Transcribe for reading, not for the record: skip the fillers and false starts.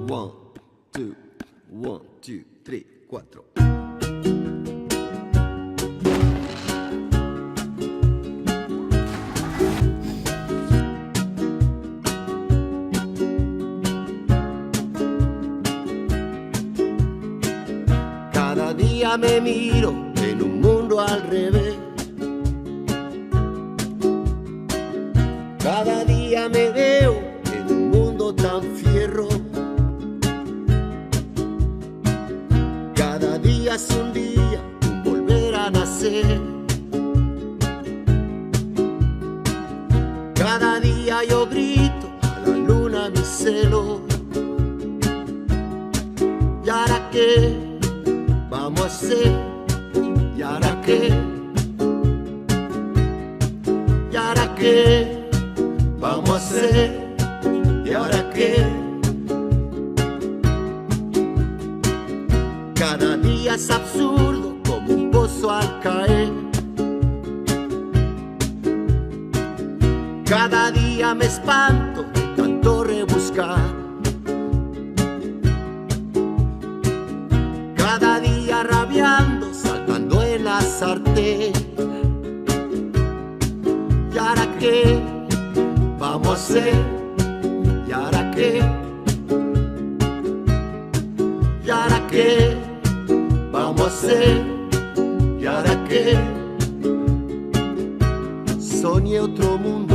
1, 2, 1, 2, 3, 4. Cada día me miro en un mundo al revés. Cada día me veo en un mundo tan fierro. Cada día es un día, un volver a nacer. Cada día yo grito a la luna mi celo. ¿Y ahora qué vamos a hacer? ¿Y ahora qué? ¿Y ahora qué vamos a hacer? ¿Y ahora qué? Cada día es absurdo como un pozo al caer. Cada día me espanto de tanto rebuscar. Cada día rabiando, saltando en la sartén. ¿Y ahora qué vamos a hacer? ¿Y ahora qué? ¿Y ahora qué vamos a hacer? ¿Y ahora qué? Soñé otro mundo